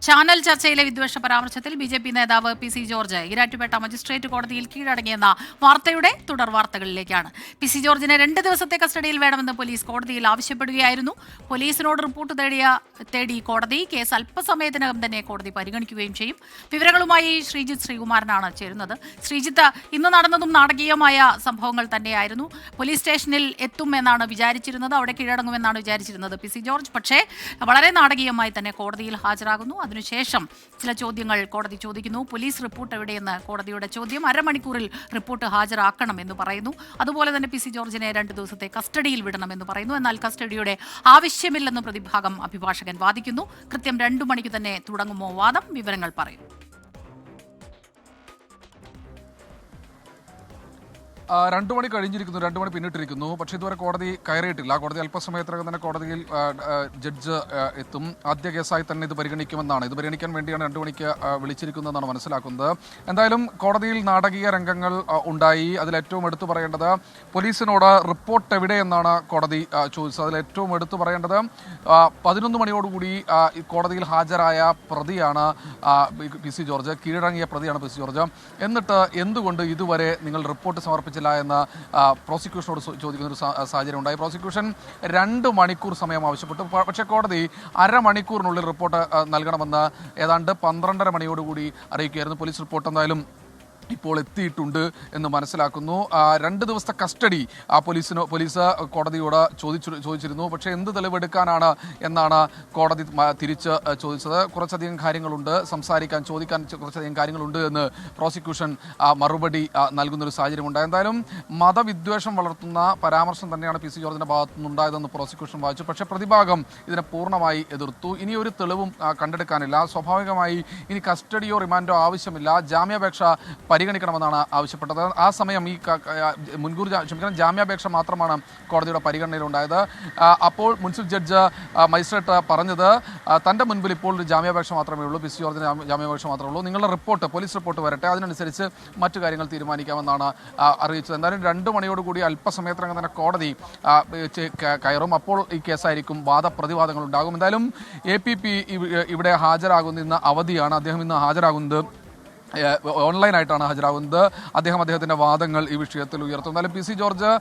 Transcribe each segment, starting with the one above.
Channel ചർച്ചയിലെ വിദ്വേഷ പരാമർശത്തിൽ BJP. നേതാവ് പി.സി. ജോർജ് ഈരാറ്റുപേട്ട മജിസ്ട്രേറ്റ് കോടതിയിൽ കീഴടങ്ങിയെന്ന വാർത്തയുടെ തുടർ വാർത്തകളിലേക്കാണ്. പി.സി. ജോർജിനെ 2 ദിവസത്തെ കസ്റ്റഡിയിൽ വേണമെന്ന് പോലീസ് കോടതിയിൽ ആവശ്യപ്പെടുകയായിരുന്നു. പോലീസിനോട് റിപ്പോർട്ട് തേടി കോടതി കേസ് അല്പസമയത്തിനകം തന്നെ കോടതി പരിഗണിക്കുകയും ചെയ്യും. വിവരങ്ങളുമായി ശ്രീജിത്ത് ശ്രീകുമാരനാണ് ചേരുന്നത്. ശ്രീജിത്ത്, ഇന്ന് നടന്നതും നാടകീയമായ സംഭവങ്ങൾ തന്നെയായിരുന്നു. പോലീസ് സ്റ്റേഷനിൽ എത്തുമെന്നാണ് വിചാരിച്ചിരുന്നത്, അവിടെ കീഴടങ്ങുമെന്നാണ് വിചാരിച്ചിരുന്നത് പി.സി. ജോർജ്. പക്ഷേ വളരെ നാടകീയമായി തന്നെ കോടതിയിൽ ഹാജരാകുന്നു. അതിനുശേഷം ചില ചോദ്യങ്ങൾ കോടതി ചോദിക്കുന്നു. പോലീസ് റിപ്പോർട്ട് എവിടെയെന്ന് കോടതിയുടെ ചോദ്യം. അരമണിക്കൂറിൽ റിപ്പോർട്ട് ഹാജരാക്കണം എന്ന് പറയുന്നു. അതുപോലെ തന്നെ പി.സി. ജോർജിനെ 2 ദിവസത്തെ കസ്റ്റഡിയിൽ വിടണമെന്ന് പറയുന്നു. എന്നാൽ കസ്റ്റഡിയുടെ ആവശ്യമില്ലെന്ന് പ്രതിഭാഗം അഭിഭാഷകൻ വാദിക്കുന്നു. കൃത്യം 2 മണിക്ക് തന്നെ തുടങ്ങുമോ വാദം? വിവരങ്ങൾ പറയും. 2 മണി കഴിഞ്ഞിരിക്കുന്നു, 2 മണി പിന്നിട്ടിരിക്കുന്നു. പക്ഷേ ഇതുവരെ കോടതി കയറിയിട്ടില്ല. കോടതി അല്പസമയത്തിനകം തന്നെ കോടതിയിൽ ജഡ്ജ് എത്തും. ആദ്യ കേസായി തന്നെ ഇത് പരിഗണിക്കുമെന്നാണ്. ഇത് പരിഗണിക്കാൻ വേണ്ടിയാണ് 2 മണിക്ക് വിളിച്ചിരിക്കുന്നതെന്നാണ് മനസ്സിലാക്കുന്നത്. എന്തായാലും കോടതിയിൽ നാടകീയ രംഗങ്ങൾ ഉണ്ടായി. അതിലേറ്റവും എടുത്തു പറയേണ്ടത് പോലീസിനോട് റിപ്പോർട്ട് എവിടെയെന്നാണ് കോടതി ചോദിച്ചത്. അതിലേറ്റവും എടുത്തു പറയേണ്ടത് 11 മണിയോടുകൂടി കോടതിയിൽ ഹാജരായ പ്രതിയാണ് പി.സി. ജോർജ്, കീഴടങ്ങിയ പ്രതിയാണ് പി.സി. ജോർജ്. എന്നിട്ട് എന്തുകൊണ്ട് ഇതുവരെ നിങ്ങൾ റിപ്പോർട്ട് സമർപ്പിച്ചില്ല എന്ന് പ്രോസിക്യൂഷനോട് ചോദിക്കുന്ന ഒരു സാഹചര്യം ഉണ്ടായി. പ്രോസിക്യൂഷൻ 2 മണിക്കൂർ സമയം ആവശ്യപ്പെട്ടു. പക്ഷേ കോടതി അരമണിക്കൂറിനുള്ളിൽ റിപ്പോർട്ട് നൽകണമെന്ന് ഏതാണ്ട് 12:30 മണിയോടുകൂടി അറിയിക്കുകയായിരുന്നു. പോലീസ് റിപ്പോർട്ട് എന്തായാലും ഇപ്പോൾ എത്തിയിട്ടുണ്ട് എന്ന് മനസ്സിലാക്കുന്നു. 2 ദിവസത്തെ കസ്റ്റഡി പോലീസ് കോടതിയോട് ചോദിച്ചിരുന്നു. പക്ഷേ എന്ത് തെളിവെടുക്കാനാണ് എന്നാണ് കോടതി തിരിച്ച് ചോദിച്ചത്. കുറച്ചധികം കാര്യങ്ങളുണ്ട് ചോദിക്കാൻ കുറച്ചധികം കാര്യങ്ങളുണ്ട് എന്ന് പ്രോസിക്യൂഷൻ മറുപടി നൽകുന്നൊരു സാഹചര്യമുണ്ടായി. എന്തായാലും മതവിദ്വേഷം വളർത്തുന്ന പരാമർശം തന്നെയാണ് പി.സി. ജോർജിന്റെ ഭാഗത്തുനിന്നുണ്ടായതെന്ന് പ്രോസിക്യൂഷൻ വാദിച്ചു. പക്ഷേ പ്രതിഭാഗം ഇതിനെ പൂർണ്ണമായി എതിർത്തു. ഇനി ഒരു തെളിവും കണ്ടെടുക്കാനില്ല. സ്വാഭാവികമായി ഇനി കസ്റ്റഡിയോ റിമാൻഡോ ആവശ്യമില്ല. ജാമ്യാപേക്ഷ പരിഗണിക്കണമെന്നാണ് ആവശ്യപ്പെട്ടത്. ആ സമയം ഈ ജാമ്യാപേക്ഷ മാത്രമാണ് കോടതിയുടെ പരിഗണനയിലുണ്ടായത്. അപ്പോൾ മുൻസിഫ് ജഡ്ജ് മജിസ്ട്രേറ്റ് പറഞ്ഞത് തൻ്റെ മുൻപിൽ ഇപ്പോൾ ഒരു ജാമ്യാപേക്ഷ മാത്രമേ ഉള്ളൂ, പി.സി. ജോർജിന് ജാമ്യാപേക്ഷ മാത്രമേ ഉള്ളൂ, നിങ്ങളുടെ റിപ്പോർട്ട് പോലീസ് റിപ്പോർട്ട് വരട്ടെ, അതിനനുസരിച്ച് മറ്റു കാര്യങ്ങൾ തീരുമാനിക്കാമെന്നാണ് അറിയിച്ചത്. എന്തായാലും 2 മണിയോടുകൂടി അല്പസമയത്തിനകം തന്നെ കോടതി കയറും. അപ്പോൾ ഈ കേസായിരിക്കും വാദപ്രതിവാദങ്ങൾ ഉണ്ടാകും. എന്തായാലും APP ഇവിടെ ഹാജരാകുന്ന ഇന്ന് അവധിയാണ്. അദ്ദേഹം ഇന്ന് ഹാജരാകുന്നത് ഓൺലൈനായിട്ടാണ് ഹാജരാകുന്നത്. അദ്ദേഹത്തിൻ്റെ വാദങ്ങൾ ഈ വിഷയത്തിൽ ഉയർത്തും. എന്നാലും പി.സി. ജോർജ്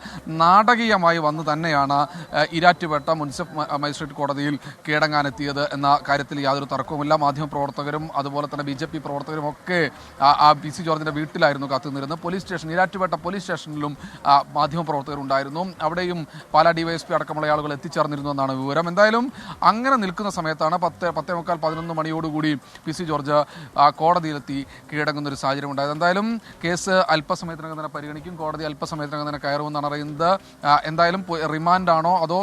നാടകീയമായി വന്ന് തന്നെയാണ് ഈരാറ്റുപേട്ട മുനിസിപ്പൽ മജിസ്ട്രേറ്റ് കോടതിയിൽ കീഴടങ്ങാനെത്തിയത് എന്ന കാര്യത്തിൽ യാതൊരു തർക്കവുമില്ല. മാധ്യമപ്രവർത്തകരും അതുപോലെ തന്നെ ബി.ജെ.പി. പ്രവർത്തകരും ഒക്കെ ആ പി.സി. ജോർജിൻ്റെ വീട്ടിലായിരുന്നു കാത്തുനിന്നിരുന്നത്. ഈരാറ്റുപേട്ട പോലീസ് സ്റ്റേഷനിലും മാധ്യമപ്രവർത്തകരുണ്ടായിരുന്നു. അവിടെയും പാലാ DYSP അടക്കമുള്ള ആളുകൾ എത്തിച്ചേർന്നിരുന്നു എന്നാണ് വിവരം. എന്തായാലും അങ്ങനെ നിൽക്കുന്ന സമയത്താണ് 10:15-11 മണിയോടുകൂടി പി.സി. ജോർജ് കോടതിയിലെത്തി കീഴടങ്ങുന്ന ഒരു സാഹചര്യം ഉണ്ടായത്. എന്തായാലും കേസ് അല്പസമയത്തിനകം തന്നെ പരിഗണിക്കും. കോടതി അല്പസമയത്തിനകം തന്നെ കയറുമെന്നാണ് അറിയുന്നത്. എന്തായാലും റിമാൻഡാണോ അതോ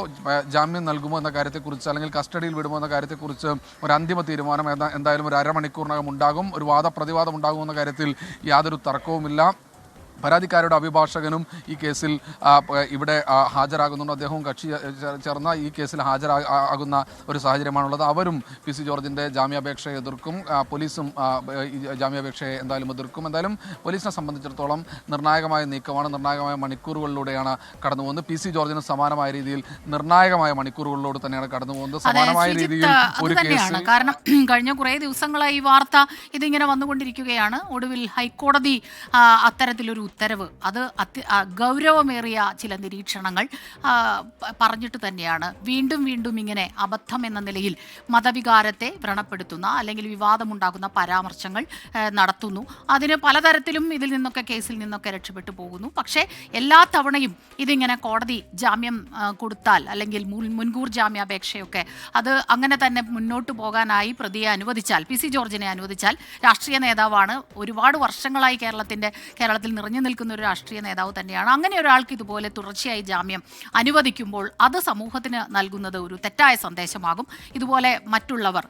ജാമ്യം നൽകുമോ എന്ന കാര്യത്തെക്കുറിച്ച് അല്ലെങ്കിൽ കസ്റ്റഡിയിൽ വിടുമോ എന്ന കാര്യത്തെക്കുറിച്ച് ഒരു അന്തിമ തീരുമാനം എന്തായാലും ഒരു അരമണിക്കൂറിനകം ഉണ്ടാകും. ഒരു വാദപ്രതിവാദം ഉണ്ടാകുമെന്ന കാര്യത്തിൽ യാതൊരു തർക്കവുമില്ല. പരാതിക്കാരുടെ അഭിഭാഷകനും ഈ കേസിൽ ഇവിടെ ഹാജരാകുന്നുണ്ട്. അദ്ദേഹവും കക്ഷി ചേർന്ന ഈ കേസിൽ ഹാജരാകുന്ന ഒരു സാഹചര്യമാണുള്ളത്. അവരും പി.സി. ജോർജിൻ്റെ ജാമ്യാപേക്ഷയെ എതിർക്കും. പോലീസും ജാമ്യാപേക്ഷയെ എന്തായാലും എതിർക്കും. എന്തായാലും പോലീസിനെ സംബന്ധിച്ചിടത്തോളം നിർണായകമായ നീക്കമാണ്. നിർണായകമായ മണിക്കൂറുകളിലൂടെയാണ് കടന്നു പോകുന്നത്. പി.സി. ജോർജിന് സമാനമായ രീതിയിൽ നിർണായകമായ മണിക്കൂറുകളിലൂടെ തന്നെയാണ് കടന്നു പോകുന്നത്. സമാനമായ രീതിയിൽ ഒരു കേസ് കാരണം കഴിഞ്ഞ കുറേ ദിവസങ്ങളായി ഈ വാർത്ത ഇതിങ്ങനെ വന്നുകൊണ്ടിരിക്കുകയാണ്. ഒടുവിൽ ഹൈക്കോടതി അത്തരത്തിലൊരു ഉത്തരവ്, അത് ഗൗരവമേറിയ ചില നിരീക്ഷണങ്ങൾ പറഞ്ഞിട്ട് തന്നെയാണ് വീണ്ടും ഇങ്ങനെ അബദ്ധം എന്ന നിലയിൽ മതവികാരത്തെ വ്രണപ്പെടുത്തുന്ന അല്ലെങ്കിൽ വിവാദമുണ്ടാകുന്ന പരാമർശങ്ങൾ നടത്തുന്നു. അതിന് പലതരത്തിലും ഇതിൽ നിന്നൊക്കെ കേസിൽ നിന്നൊക്കെ രക്ഷപ്പെട്ടു പോകുന്നു. പക്ഷേ എല്ലാ തവണയും ഇതിങ്ങനെ കോടതി ജാമ്യം കൊടുത്താൽ അല്ലെങ്കിൽ മുൻകൂർ ജാമ്യാപേക്ഷയൊക്കെ അത് അങ്ങനെ തന്നെ മുന്നോട്ട് പോകാനായി പ്രതിയെ അനുവദിച്ചാൽ, പി.സി. ജോർജിനെ അനുവദിച്ചാൽ, രാഷ്ട്രീയ നേതാവാണ്, ഒരുപാട് വർഷങ്ങളായി കേരളത്തിൽ നിറഞ്ഞു നിൽക്കുന്ന ഒരു രാഷ്ട്രീയ നേതാവ് തന്നെയാണ്. അങ്ങനെ ഒരാൾക്ക് ഇതുപോലെ തുടർച്ചയായി ജാമ്യം അനുവദിക്കുമ്പോൾ അത് സമൂഹത്തിന് നൽകുന്നത് ഒരു തെറ്റായ സന്ദേശമാകും. ഇതുപോലെ മറ്റുള്ളവർ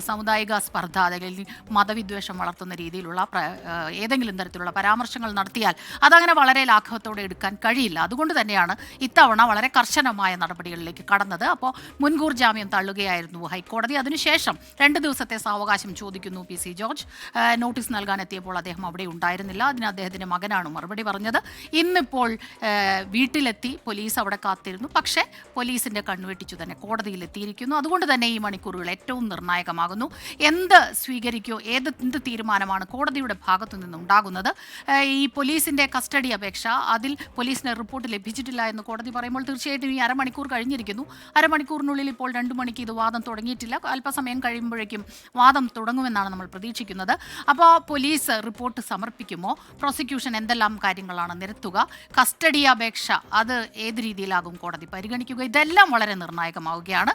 സാമുദായിക സ്പർദ്ധ അല്ലെങ്കിൽ മതവിദ്വേഷം വളർത്തുന്ന രീതിയിലുള്ള ഏതെങ്കിലും തരത്തിലുള്ള പരാമർശങ്ങൾ നടത്തിയാൽ അതങ്ങനെ വളരെ ലാഘവത്തോടെ എടുക്കാൻ കഴിയില്ല. അതുകൊണ്ട് തന്നെയാണ് ഇത്തവണ വളരെ കർശനമായ നടപടികളിലേക്ക് കടന്നത്. അപ്പോൾ മുൻകൂർ ജാമ്യം തള്ളുകയായിരുന്നു ഹൈക്കോടതി. അതിനുശേഷം 2 ദിവസത്തെ സാവകാശം ചോദിക്കുന്നു പി.സി. ജോർജ്. നോട്ടീസ് നൽകാൻ എത്തിയപ്പോൾ അദ്ദേഹം അവിടെ ഉണ്ടായിരുന്നില്ല. അതിന് അദ്ദേഹത്തിൻ്റെ മകൻ മകനാണ് മറുപടി പറഞ്ഞത്. ഇന്നിപ്പോൾ വീട്ടിലെത്തി, പോലീസ് അവിടെ കാത്തിരുന്നു. പക്ഷേ പോലീസിന്റെ കണ്ണുവെട്ടിച്ചു തന്നെ കോടതിയിലെത്തിയിരിക്കുന്നു. അതുകൊണ്ട് തന്നെ ഈ മണിക്കൂറുകൾ ഏറ്റവും നിർണായകമാകുന്നു. എന്ത് സ്വീകരിക്കോ, എന്ത് തീരുമാനമാണ് കോടതിയുടെ ഭാഗത്തു നിന്നുണ്ടാകുന്നത്? ഈ പോലീസിന്റെ കസ്റ്റഡി അപേക്ഷ, അതിൽ പോലീസിന് റിപ്പോർട്ട് ലഭിച്ചിട്ടില്ല എന്ന് കോടതി പറയുമ്പോൾ തീർച്ചയായിട്ടും ഈ അരമണിക്കൂർ കഴിഞ്ഞിരിക്കുന്നു. അരമണിക്കൂറിനുള്ളിൽ ഇപ്പോൾ 2 മണിക്ക് ഇത് വാദം തുടങ്ങിയിട്ടില്ല. അല്പസമയം കഴിയുമ്പോഴേക്കും വാദം തുടങ്ങുമെന്നാണ് നമ്മൾ പ്രതീക്ഷിക്കുന്നത്. അപ്പോൾ പോലീസ് റിപ്പോർട്ട് സമർപ്പിക്കുമോ? പ്രോസിക്യൂഷൻ എന്തെല്ലാം കാര്യങ്ങളാണ് നിരത്തുക? കസ്റ്റഡി അപേക്ഷ അത് ഏത് രീതിയിലാകും കോടതി പരിഗണിക്കുക? ഇതെല്ലാം വളരെ നിർണായകമാവുകയാണ്.